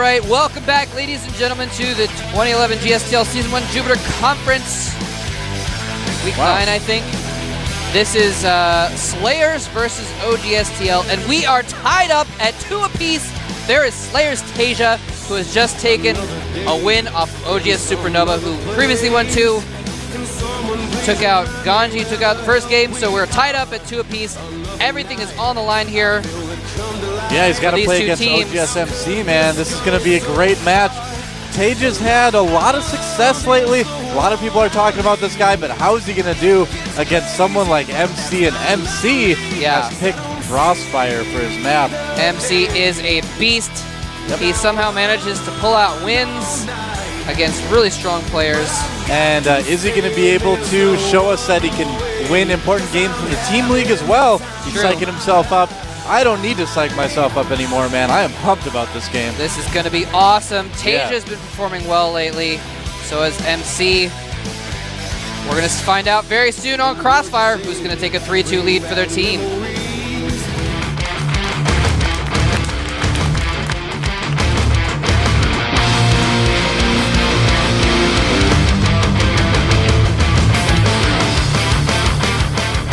right, welcome back, ladies and gentlemen, to the 2011 GSTL Season 1 Jupiter Conference. Week 9, I think. This is SlayerS versus oGsTL, and we are tied up at 2 apiece. There is SlayerS Tasia, who has just taken a win off of oGs Supernova, who previously won 2. Took out Ganji, took out the first game, so we're tied up at 2 apiece. Everything is on the line here. Yeah, he's got to play against oGs MC, man. This is going to be a great match. Taja's had a lot of success lately. A lot of people are talking about this guy, but how is he going to do against someone like MC? And MC has picked Crossfire for his map. MC is a beast. Yep. He somehow manages to pull out wins against really strong players. And is he going to be able to show us that he can win important games in the team league as well? He's psyching himself up. I don't need to psych myself up anymore, man. I am pumped about this game. This is going to be awesome. Taja's been performing well lately. So has MC. We're going to find out very soon on Crossfire who's going to take a 3-2 lead for their team.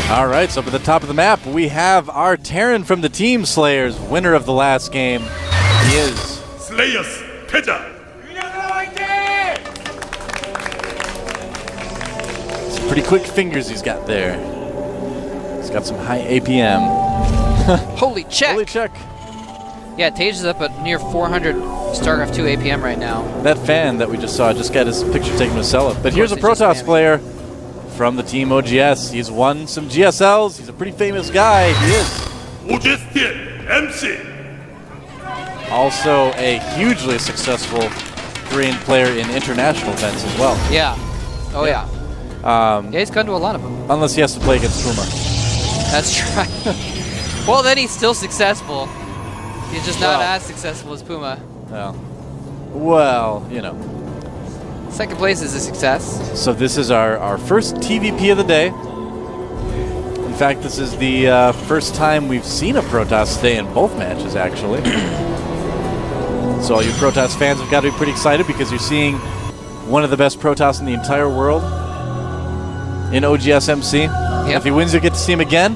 All right, so up at the top of the map, we have our Terran from the team SlayerS, winner of the last game. He is SlayerS Tasia. Some pretty quick fingers he's got there. He's got some high APM. Holy check! Holy check. Yeah, Taja's up at near 400 StarCraft 2 APM right now. That fan that we just saw just got his picture taken with Cella. But here's a Protoss player from the team oGs. He's won some GSLs. He's a pretty famous guy. He is. oGs MC. Also a hugely successful Korean player in international events as well. Yeah. Oh, yeah. Yeah, he's gone to a lot of them. Unless he has to play against Puma. That's right. Well, then he's still successful. He's just not as successful as Puma. Well, you know. Second place is a success. So this is our first TVP of the day. In fact, this is the first time we've seen a Protoss stay in both matches, actually. So all you Protoss fans have got to be pretty excited because you're seeing one of the best Protoss in the entire world in oGs MC. Yep. If he wins, you'll get to see him again.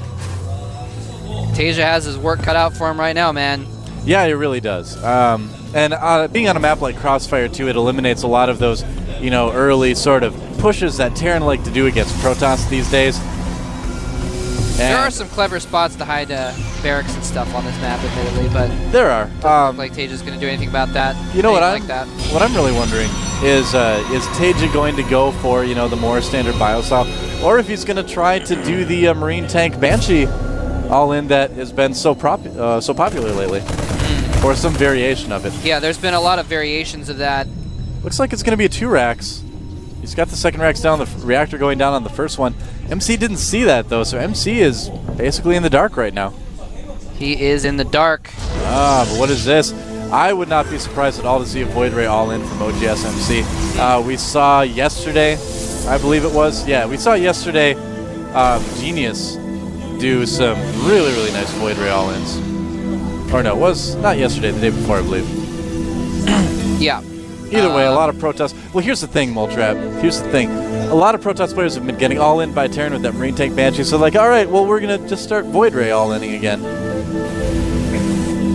Tasia has his work cut out for him right now, man. Yeah, it really does. And being on a map like Crossfire, too, it eliminates a lot of those, you know, early sort of pushes that Terran like to do against Protoss these days. There are some clever spots to hide barracks and stuff on this map, admittedly, but there are. Doesn't look like Taja's going to do anything about that. You know what I'm really wondering is Taja going to go for, you know, the more standard biostyle, or if he's going to try to do the Marine Tank Banshee all-in that has been so popular lately, or some variation of it. Yeah, there's been a lot of variations of that. Looks like it's going to be a 2 racks. He's got the second racks down, the reactor going down on the first one. MC didn't see that, though, so MC is basically in the dark right now. He is in the dark. But what is this? I would not be surprised at all to see a Void Ray all-in from oGs MC. We saw yesterday, I believe it was, we saw yesterday Genius do some really, really nice Void Ray all-ins. Or no, it was not yesterday, the day before, I believe. Yeah. Either way, a lot of Protoss. Well, here's the thing, Moltrap. Here's the thing. A lot of Protoss players have been getting all in by Terran with that Marine Tank Banshee. So, like, all right, well, we're gonna just start Void Ray all-inning again.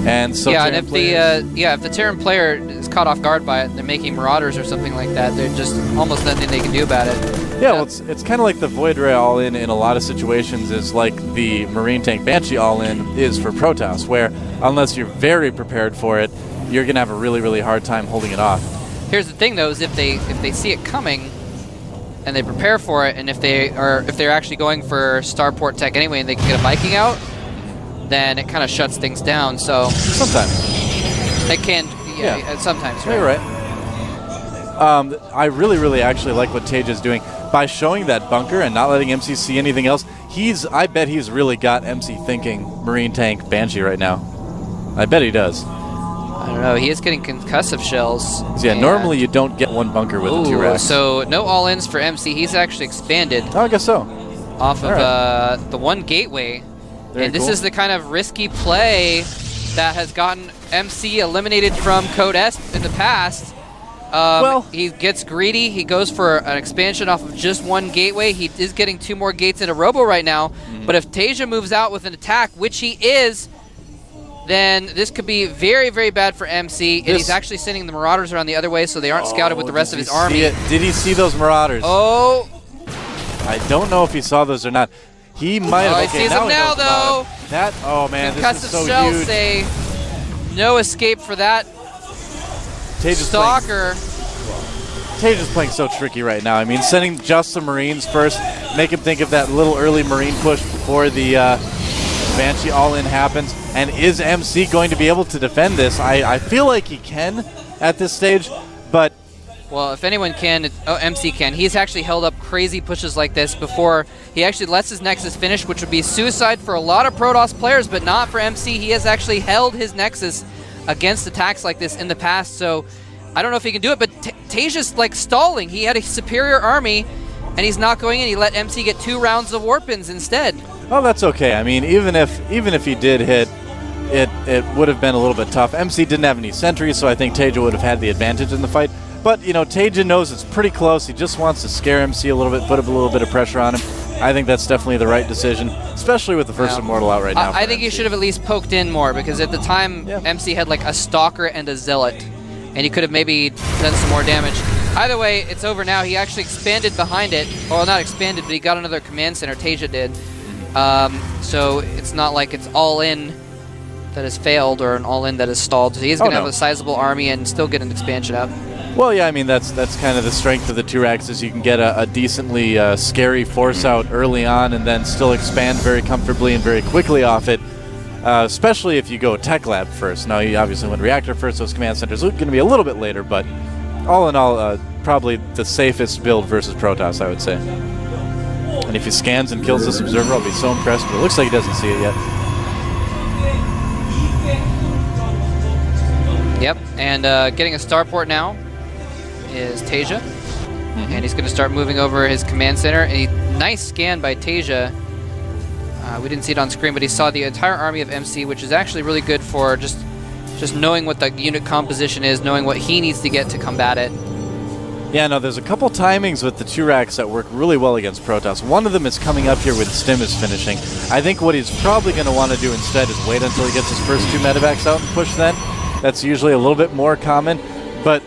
And so, yeah, and if the Terran player is caught off guard by it, and they're making Marauders or something like that, there's just almost nothing they can do about it. Yeah, well, it's kind of like the Void Ray all-in a lot of situations is like the Marine Tank Banshee all-in is for Protoss, where unless you're very prepared for it, you're gonna have a really, really hard time holding it off. Here's the thing, though, is if they see it coming and they prepare for it, and if they're actually going for Starport Tech anyway, and they can get a Viking out, then it kind of shuts things down. So sometimes it can, sometimes. Right? You're right. I really, really actually like what Taja's doing by showing that bunker and not letting MC see anything else. I bet he's really got MC thinking Marine Tank Banshee right now. I bet he does. I don't know. He is getting concussive shells. Yeah, normally you don't get one bunker with a 2 racks. So no all-ins for MC. He's actually expanded. Oh, I guess so. Off of the one gateway. And this is the kind of risky play that has gotten MC eliminated from Code S in the past. He gets greedy. He goes for an expansion off of just one gateway. He is getting 2 more gates in a robo right now. But if Tasia moves out with an attack, which he is, then this could be very, very bad for MC. And he's actually sending the Marauders around the other way, so they aren't scouted with the rest of his army. Did he see those Marauders? Oh. I don't know if he saw those or not. He might have. He sees them now, though. Oh, man, this is so shells huge. say no escape for that Stalker. Taja's playing so tricky right now. I mean, sending just the Marines first, make him think of that little early Marine push before the Banshee all-in happens. And is MC going to be able to defend this? I feel like he can at this stage, but... Well, if anyone can, MC can. He's actually held up crazy pushes like this before he actually lets his Nexus finish, which would be suicide for a lot of Protoss players, but not for MC. He has actually held his Nexus against attacks like this in the past, so I don't know if he can do it, but Tasia's like stalling. He had a superior army, and he's not going in. He let MC get 2 rounds of Warpins instead. Oh, that's okay. I mean, even if he did hit, it would have been a little bit tough. MC didn't have any sentries, so I think Tasia would have had the advantage in the fight. But, you know, Tasia knows it's pretty close. He just wants to scare MC a little bit, put a little bit of pressure on him. I think that's definitely the right decision, especially with the first Immortal out right now. I think he should have at least poked in more, because at the time, MC had like a Stalker and a Zealot, and he could have maybe done some more damage. Either way, it's over now. He actually expanded behind it. Well, not expanded, but he got another command center. Tasia did. So it's not like it's all-in that has failed or an all-in that has stalled. So he's going to have a sizable army and still get an expansion up. Well, yeah, I mean, that's kind of the strength of the 2-racks is you can get a decently scary force out early on and then still expand very comfortably and very quickly off it, especially if you go Tech Lab first. Now, you obviously went Reactor first, those command centers are going to be a little bit later, but all in all, probably the safest build versus Protoss, I would say. And if he scans and kills this Observer, I'll be so impressed, but it looks like he doesn't see it yet. Yep, and getting a starport now is Tasia, and he's going to start moving over his command center. A nice scan by Tasia. We didn't see it on screen, but he saw the entire army of MC, which is actually really good for just knowing what the unit composition is, knowing what he needs to get to combat it. Yeah, no, there's a couple timings with the 2-racks that work really well against Protoss. One of them is coming up here with Stim is finishing. I think what he's probably going to want to do instead is wait until he gets his first 2 medevacs out and push then. That's usually a little bit more common, but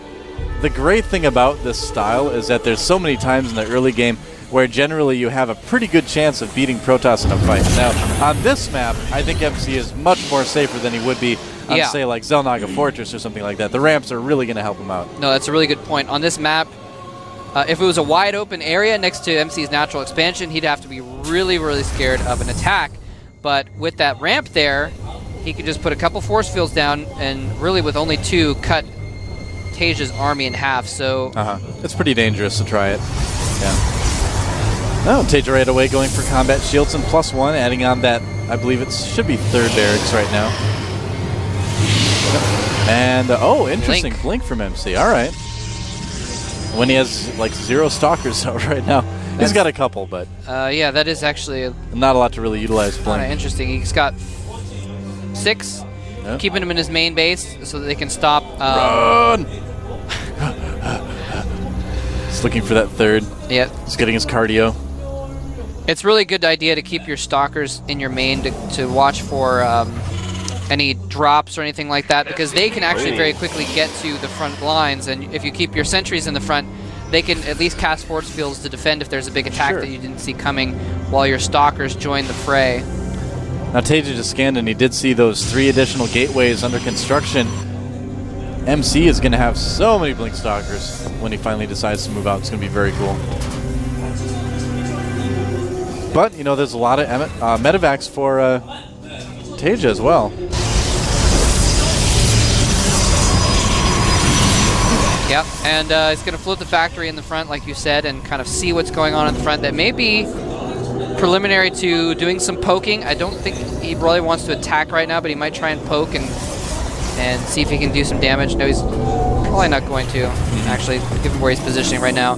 the great thing about this style is that there's so many times in the early game where generally you have a pretty good chance of beating Protoss in a fight. Now, on this map, I think MC is much more safer than he would be on, say, like Xel'Naga Fortress or something like that. The ramps are really going to help him out. No, that's a really good point. On this map, if it was a wide open area next to MC's natural expansion, he'd have to be really, really scared of an attack. But with that ramp there, he could just put a couple force fields down and really with only 2 cut Tasia's army in half, so... It's pretty dangerous to try it. Yeah. Oh, Tasia right away going for combat shields and +1, adding on that, I believe it should be 3rd barracks right now. And, oh, interesting. Blink from MC. All right. When he has, like, 0 Stalkers out right now. He's got a couple, but... yeah, that is actually... not a lot to really utilize Blink. Interesting. He's got 6, keeping him in his main base so that they can stop... Run! He's looking for that 3rd. Yeah. He's getting his cardio. It's really good idea to keep your Stalkers in your main to watch for any drops or anything like that, because they can actually very quickly get to the front lines, and if you keep your sentries in the front, they can at least cast force fields to defend if there's a big attack that you didn't see coming while your Stalkers join the fray. Now Tasia just scanned and he did see those 3 additional gateways under construction. MC is going to have so many Blink Stalkers when he finally decides to move out. It's going to be very cool. But, you know, there's a lot of medevacs for Tasia as well. Yep, and he's going to float the factory in the front, like you said, and kind of see what's going on in the front. That may be preliminary to doing some poking. I don't think he really wants to attack right now, but he might try and poke and see if he can do some damage. No, he's probably not going to, actually, given where he's positioning right now.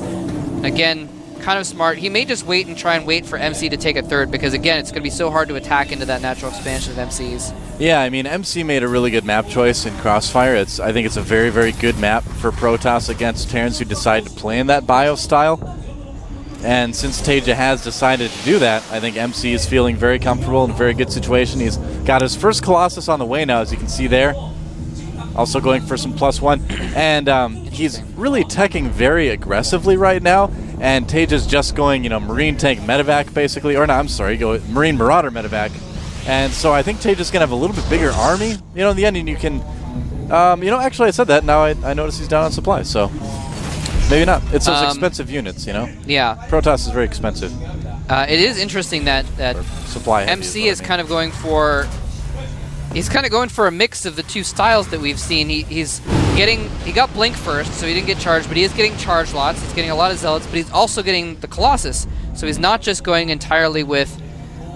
Again, kind of smart. He may just wait and try and wait for MC to take a third because, again, it's going to be so hard to attack into that natural expansion of MCs. Yeah, I mean, MC made a really good map choice in Crossfire. I think it's a very, very good map for Protoss against Terrans who decide to play in that bio style. And since Teja has decided to do that, I think MC is feeling very comfortable in a very good situation. He's got his first Colossus on the way now, as you can see there. Also going for some +1. And he's really teching very aggressively right now. And Teja's just going, Marine Tank Medevac, basically. Or no, I'm sorry, go Marine Marauder Medevac. And so I think Teja's going to have a little bit bigger army, in the end. And you can, actually I said that. Now I notice he's down on supplies, so maybe not. It's those expensive units, Yeah. Protoss is very expensive. It is interesting that supply MC is kind of going for... He's kind of going for a mix of the two styles that we've seen. He got Blink first, so he didn't get charged, but he is getting charge lots. He's getting a lot of Zealots, but he's also getting the Colossus. So he's not just going entirely with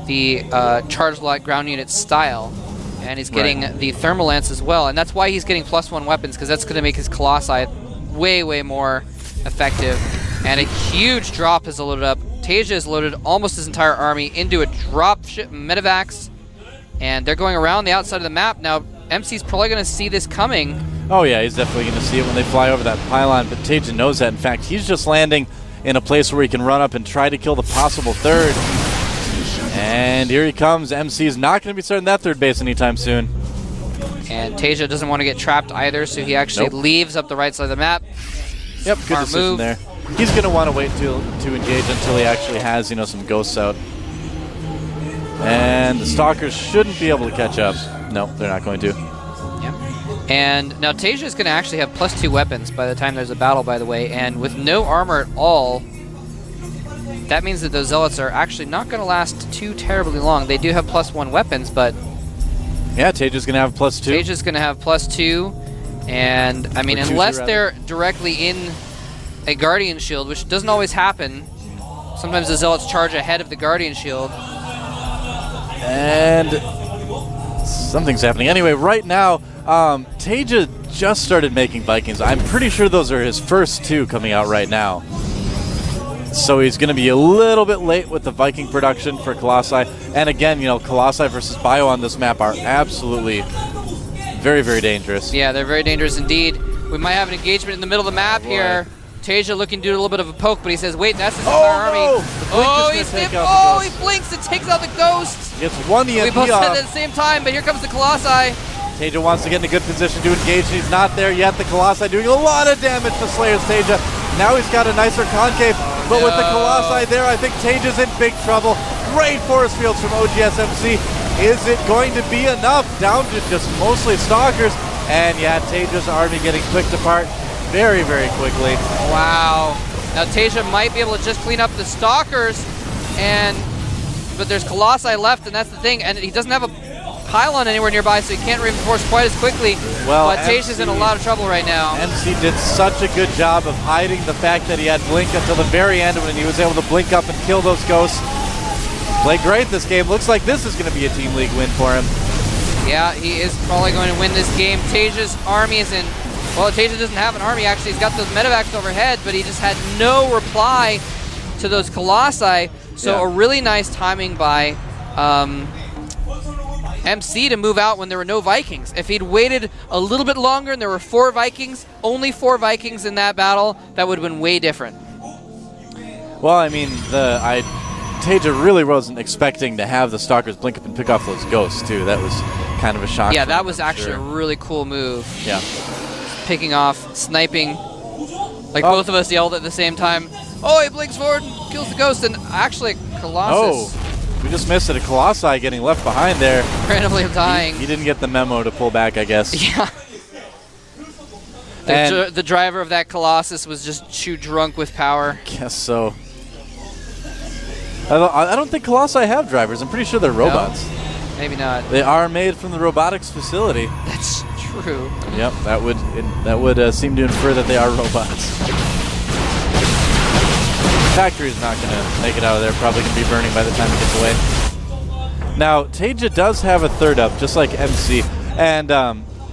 the charge lot ground unit style, and he's getting the Thermal Lance as well. And that's why he's getting +1 weapons, because that's going to make his Colossi way, way more effective. And a huge drop is loaded up. Teja has loaded almost his entire army into a drop ship Medevacs. And they're going around the outside of the map. Now, MC's probably going to see this coming. Oh, yeah, he's definitely going to see it when they fly over that pylon. But Teja knows that. In fact, he's just landing in a place where he can run up and try to kill the possible third. And here he comes. MC's not going to be starting that third base anytime soon. And Teja doesn't want to get trapped either, so he actually leaves up the right side of the map. Yep, good decision there. He's going to want to wait to engage until he actually has, some ghosts out. And the Stalkers shouldn't be able to catch up. No, they're not going to. Yeah. And now Teja is going to actually have +2 weapons by the time there's a battle, by the way. And with no armor at all, that means that those Zealots are actually not going to last too terribly long. They do have +1 weapons, but... Yeah, Teja's going to have +2. Teja's going to have +2. And, I mean, unless they're directly in a Guardian Shield, which doesn't always happen. Sometimes the Zealots charge ahead of the Guardian Shield. And something's happening. Anyway, right now, Teja just started making Vikings. I'm pretty sure those are his first 2 coming out right now. So he's going to be a little bit late with the Viking production for Colossi. And again, Colossi versus Bio on this map are absolutely very, very dangerous. Yeah, they're very dangerous indeed. We might have an engagement in the middle of the map here. Teja looking to do a little bit of a poke, but he says, wait, that's his entire army. He blinks and takes out the ghost. Gets one EMP We both off. said that at the same time, but here comes the Colossi. Teja wants to get in a good position to engage, and he's not there yet. The Colossi doing a lot of damage to SlayerS Teja. Now he's got a nicer concave, but with the Colossi there, I think Teja's in big trouble. Great force fields from oGs MC. Is it going to be enough? Down to just mostly Stalkers. And yeah, Teja's army getting picked apart very, very quickly. Wow. Now Teja might be able to just clean up the Stalkers, but there's Colossi left, and that's the thing. And he doesn't have a pylon anywhere nearby, so he can't reinforce quite as quickly. Well, but Teja's in a lot of trouble right now. MC did such a good job of hiding the fact that he had Blink until the very end when he was able to blink up and kill those ghosts. Played great this game. Looks like this is going to be a Team League win for him. Yeah, he is probably going to win this game. Teja's army is in... Well, Teja doesn't have an army, actually. He's got those medevacs overhead, but he just had no reply to those Colossi. So a really nice timing by MC to move out when there were no Vikings. If he'd waited a little bit longer and there were 4 Vikings, only 4 Vikings in that battle, that would have been way different. Well, I mean, Teja really wasn't expecting to have the Stalkers blink up and pick off those ghosts, too. That was kind of a shock. Yeah, that was actually a really cool move. Yeah. Picking off, sniping. Like both of us yelled at the same time. Oh, he blinks forward and kills the ghost, and actually Colossus. Oh, we just missed it. A Colossi getting left behind there. Randomly dying. He didn't get the memo to pull back, I guess. Yeah. The driver of that Colossus was just too drunk with power. Guess so. I don't think Colossi have drivers. I'm pretty sure they're robots. No, maybe not. They are made from the robotics facility. That's true. Yep, that would seem to infer that they are robots. Factory's not going to make it out of there. Probably going to be burning by the time it gets away. Now, Teja does have a third up, just like MC, and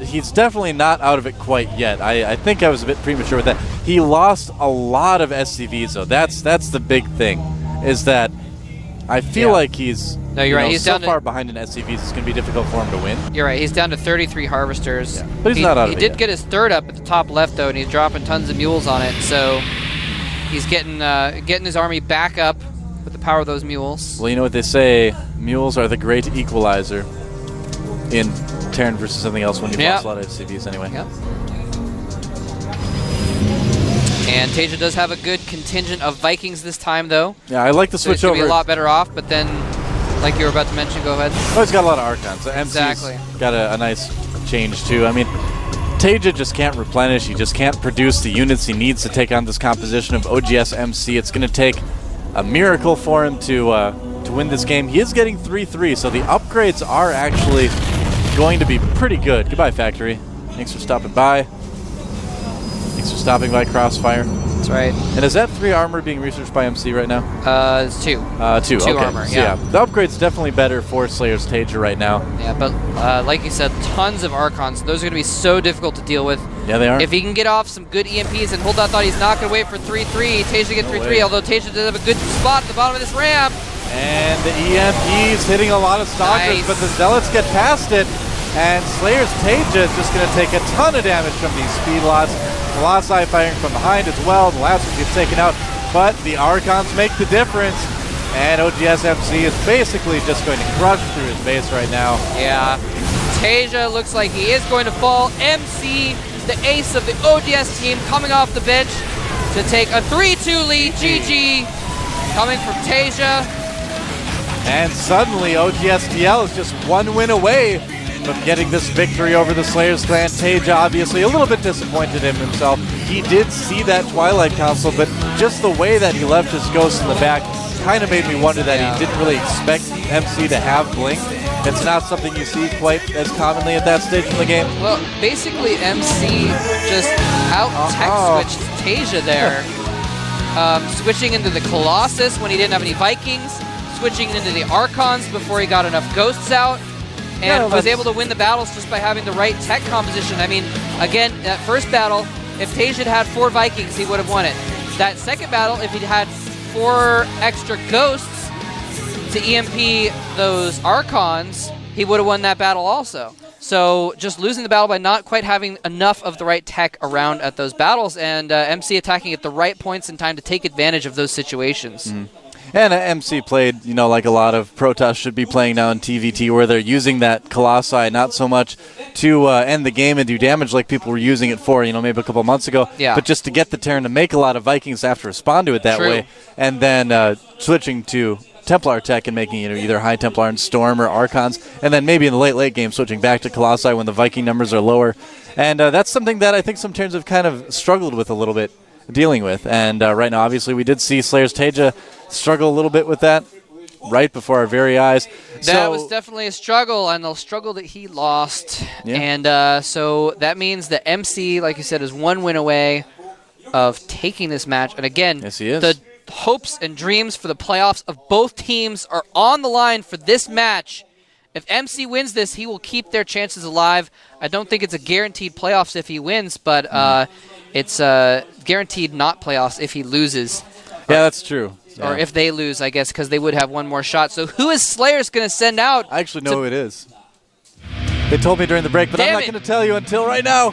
he's definitely not out of it quite yet. I think I was a bit premature with that. He lost a lot of SCVs, though. That's the big thing, is that I feel like he's you're right. He's so down far behind in SCVs, it's going to be difficult for him to win. You're right. He's down to 33 harvesters. Yeah. But he's not out of it He did yet. get his third up at the top left, though, and he's dropping tons of mules on it. So he's getting his army back up with the power of those mules. Well, you know what they say, mules are the great equalizer in Terran versus something else when you've lost a lot of SCVs anyway. Yep. And Tasia does have a good contingent of Vikings this time, though. Yeah, I like the switch so he's over. Be a lot better off, but then, like you were about to mention, go ahead. Oh, he's got a lot of Archons. The MC's Exactly. got a nice change, too. I mean, Tasia just can't replenish. He just can't produce the units he needs to take on this composition of OGS MC. It's going to take a miracle for him to win this game. He is getting 3-3, so the upgrades are actually going to be pretty good. Goodbye, Factory. Thanks for stopping by. Thanks for stopping by, Crossfire. That's right. And is that 3 armor being researched by MC right now? It's 2. 2, okay. Armor, So, yeah. The upgrade's definitely better for SlayerS Tasia right now. Yeah, but like you said, tons of Archons. Those are going to be so difficult to deal with. Yeah, they are. If he can get off some good EMPs, and Holdot thought he's not going to wait for 3-3, Tasia get 3-3, although Tasia does have a good spot at the bottom of this ramp. And the EMP's hitting a lot of stalkers, Nice. but the Zealots get past it. And SlayerS Tasia is just going to take a ton of damage from these speed lots. Colossi firing from behind as well. The last one gets taken out, but the Archons make the difference. And OGS MC is basically just going to crush through his base right now. Yeah. Tasia looks like he is going to fall. MC, the ace of the OGS team, coming off the bench to take a 3-2 lead. GG coming from Tasia. And suddenly OGSTL is just one win away from getting this victory over the SlayerS clan. Tasia obviously a little bit disappointed in himself. He did see that Twilight Council, but just the way that he left his ghost in the back kind of made me wonder that he didn't really expect MC to have Blink. It's not something you see quite as commonly at that stage in the game. Well, basically MC just out-tech switched Tasia there. Switching into the Colossus when he didn't have any Vikings, switching into the Archons before he got enough Ghosts out, and was able to win the battles just by having the right tech composition. I mean, again, that first battle, if Tasia had 4 Vikings, he would have won it. That second battle, if he'd had 4 extra Ghosts to EMP those Archons, he would have won that battle also. So just losing the battle by not quite having enough of the right tech around at those battles, and MC attacking at the right points in time to take advantage of those situations. Mm-hmm. And MC played, like a lot of Protoss should be playing now in TVT, where they're using that Colossi not so much to end the game and do damage like people were using it for, maybe a couple months ago, but just to get the Terran to make a lot of Vikings have to respond to it that way, and then switching to Templar tech and making either High Templar and Storm or Archons, and then maybe in the late game switching back to Colossi when the Viking numbers are lower. And that's something that I think some Terrans have kind of struggled with a little bit, dealing with. And right now, obviously, we did see SlayerS Tasia struggle a little bit with that right before our very eyes. That was definitely a struggle, and the struggle that he lost. Yeah. And so that means that MC, like you said, is 1 win away of taking this match. And again, yes, he is. The hopes and dreams for the playoffs of both teams are on the line for this match. If MC wins this, he will keep their chances alive. I don't think it's a guaranteed playoffs if he wins, but it's guaranteed not playoffs if he loses. Yeah, that's true. Or if they lose, I guess, because they would have one more shot. So who is SlayerS going to send out? I actually know who it is. They told me during the break, but I'm not going to tell you until right now.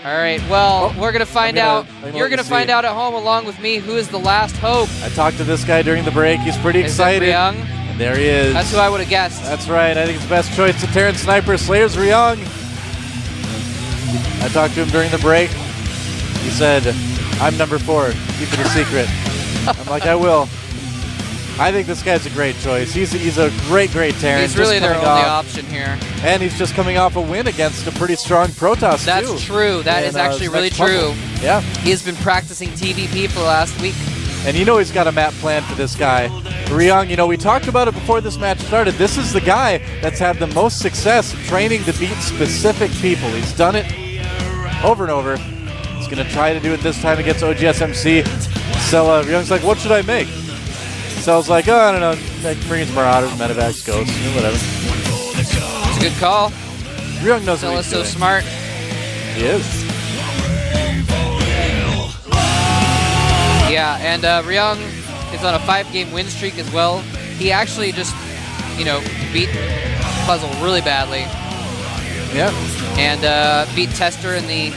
All right, well, we're going to find out. You're going to find out at home along with me who is the last hope. I talked to this guy during the break. He's pretty excited. Ryung? And there he is. That's who I would have guessed. That's right. I think it's the best choice to Terran Sniper, SlayerS Ryung. I talked to him during the break. He said, I'm number 4. Keep it a secret. I'm like, I will. I think this guy's a great choice. He's a great Terran. He's really their only option here. And he's just coming off a win against a pretty strong Protoss, too. That's true. That is actually really true. Yeah. He's been practicing TVP for the last week. And he's got a map plan for this guy. Ryung, we talked about it before this match started. This is the guy that's had the most success training to beat specific people. He's done it over and over. He's going to try to do it this time against OGS MC. So Ryung's like, what should I make? Cell's like, I don't know, like Marines, Marauders, Medevacs, Ghosts, whatever. It's a good call. Ryung knows Cell what is he's so doing. smart. He is. Yeah, and Ryung is on a 5-game win streak as well. He actually just, beat Puzzle really badly. Yeah. And beat Tester in the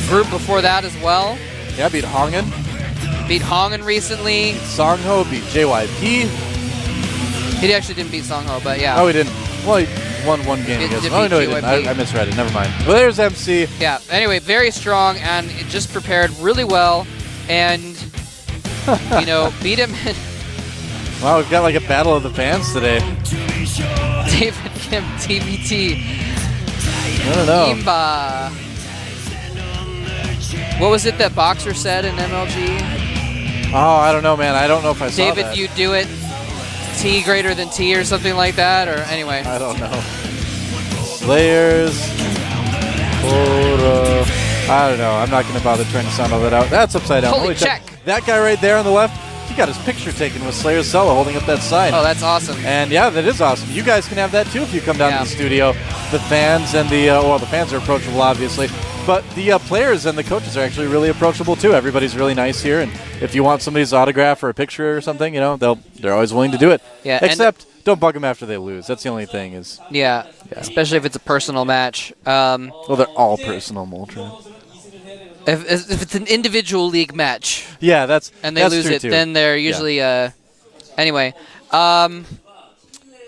group before that as well. Yeah, beat Hongen. Beat Hongen recently. Songho beat JYP. He actually didn't beat Songho, but yeah. Oh, he didn't. Well, he won one game, I guess. Oh, no, he didn't. I misread it. Never mind. Well, there's MC. Yeah, anyway, very strong, and it just prepared really well, and, beat him. Wow, we've got like a battle of the fans today. David Kim, TBT. I don't know. Imba. What was it that Boxer said in MLG? Oh, I don't know, man. I don't know if I saw David, that. you do it. T greater than T or something like that, or anyway. I don't know. SlayerS. I don't know. I'm not going to bother trying to sound all that out. That's upside down. Holy check. That guy right there on the left, he got his picture taken with SlayerS Sella holding up that sign. Oh, that's awesome. And yeah, that is awesome. You guys can have that too if you come down to the studio. The fans and the fans are approachable, obviously. But the players and the coaches are actually really approachable too. Everybody's really nice here, and if you want somebody's autograph or a picture or something, they're always willing to do it. Yeah. Except don't bug them after they lose. That's the only thing. Yeah. Especially if it's a personal match. Well, they're all personal, Moltra. If it's an individual league match. Yeah, and they lose it, too. then they're usually anyway. Yeah,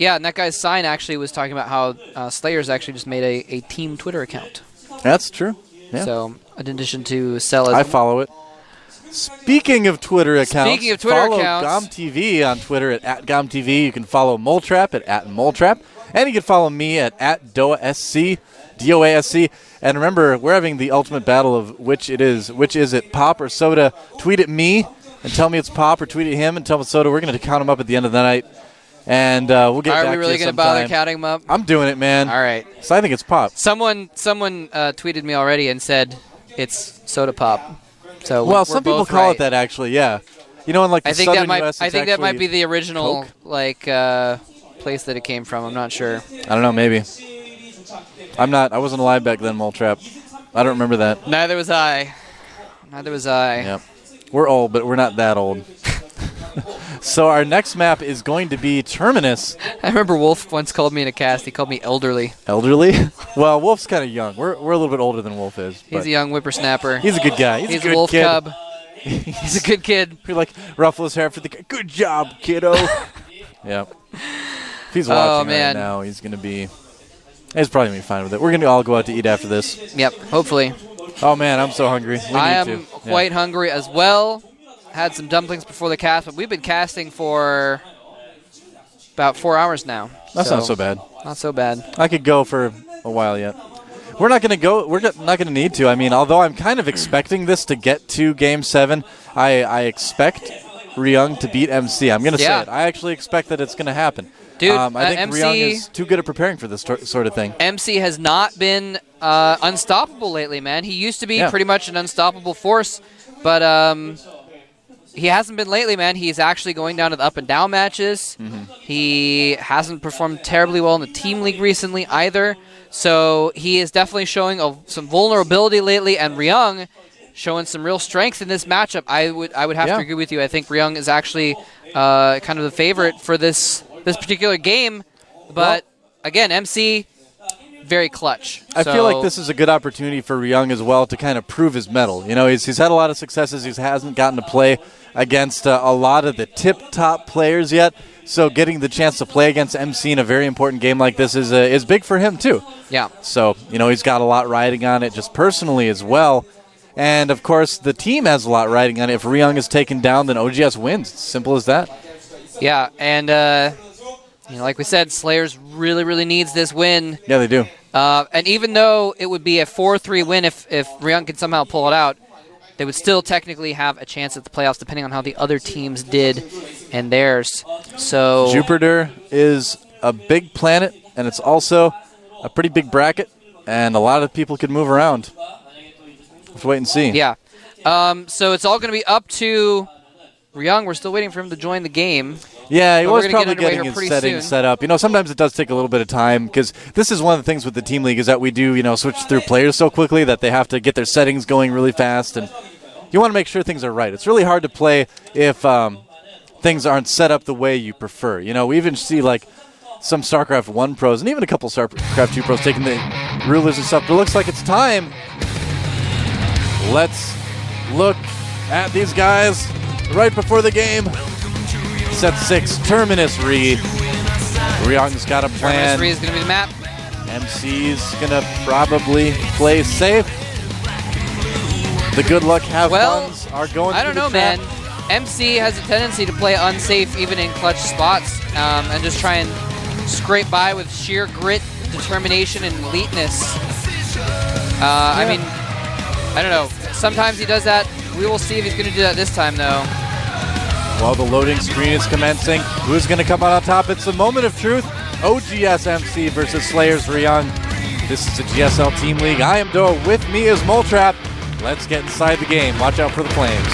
and that guy's sign actually was talking about how SlayerS actually just made a team Twitter account. That's true. Yeah. So, in addition to Cella's... I follow it. Speaking of Twitter accounts, follow GomTV on Twitter at GomTV. You can follow Moletrap at @Moletrap. And you can follow me at @DoaSC, DOASC. And remember, we're having the ultimate battle of which it is. Which is it, Pop or Soda? Tweet at me and tell me it's Pop, or tweet at him and tell me it's Soda. We're going to count them up at the end of the night. And we'll get back to you sometime. Are we really going to bother counting them up? I'm doing it, man. All right. So I think it's Pop. Someone tweeted me already and said it's Soda Pop. So well, some people call it that, actually. Yeah. In like the southern U.S. I think that might be the original place that it came from. I'm not sure. I don't know. Maybe. I wasn't alive back then, Moletrap. I don't remember that. Neither was I. Yep. We're old, but we're not that old. So our next map is going to be Terminus. I remember Wolf once called me in a cast. He called me elderly. Elderly? Well, Wolf's kind of young. We're a little bit older than Wolf is. He's a young whippersnapper. He's a good guy. He's a good Wolf kid. Cub. He's a good kid. We ruffle his hair for the good job, kiddo. Yep. If he's watching right now, he's probably going to be fine with it. We're going to all go out to eat after this. Yep, hopefully. Oh, man, I'm so hungry. I am quite hungry as well. Had some dumplings before the cast, but we've been casting for about 4 hours now. That's not so bad. Not so bad. I could go for a while yet. We're not going to go. We're not going to need to. I mean, although I'm kind of expecting this to get to Game 7, I expect Ryung to beat MC. I'm going to say it. I actually expect that it's going to happen. Dude, I think MC, Ryung is too good at preparing for this sort of thing. MC has not been unstoppable lately, man. He used to be pretty much an unstoppable force, but he hasn't been lately, man. He's actually going down to the up and down matches. Mm-hmm. He hasn't performed terribly well in the team league recently either. So he is definitely showing some vulnerability lately, and Ryung showing some real strength in this matchup. I would have to agree with you. I think Ryung is actually kind of the favorite for this particular game. But again, MC, very clutch. I feel like this is a good opportunity for Ryung as well to kind of prove his mettle. He's had a lot of successes. He hasn't gotten to play against a lot of the tip-top players yet. So getting the chance to play against MC in a very important game like this is big for him too. Yeah. So, he's got a lot riding on it just personally as well. And, of course, the team has a lot riding on it. If Ryung is taken down, then OGS wins. It's simple as that. Yeah, and like we said, SlayerS really, really needs this win. Yeah, they do. And even though it would be a 4-3 win if Ryung can somehow pull it out, they would still technically have a chance at the playoffs depending on how the other teams did and theirs. So Jupiter is a big planet, and it's also a pretty big bracket, and a lot of people could move around. Let's wait and see. Yeah. So it's all going to be up to Ryung. We're still waiting for him to join the game. Yeah, he was probably getting his settings set up. Sometimes it does take a little bit of time because this is one of the things with the team league is that we do, switch through players so quickly that they have to get their settings going really fast. And you want to make sure things are right. It's really hard to play if things aren't set up the way you prefer. You know, we even see like some StarCraft 1 pros and even a couple StarCraft 2 pros taking the rulers and stuff. But it looks like it's time. Let's look at these guys right before the game. Set 6, Terminus Re. Ryong's got a plan. Terminus Re is going to be the map. MC's going to probably play safe. The good luck have funs are going I don't know, man. MC has a tendency to play unsafe even in clutch spots and just try and scrape by with sheer grit, determination, and eliteness. I mean, I don't know. Sometimes he does that. We will see if he's going to do that this time, though. While the loading screen is commencing, who's going to come out on top? It's the moment of truth. oGs MC versus SlayerS Ryong. This is the GSL Team League. I am Doa. With me is Moltrap. Let's get inside the game. Watch out for the flames.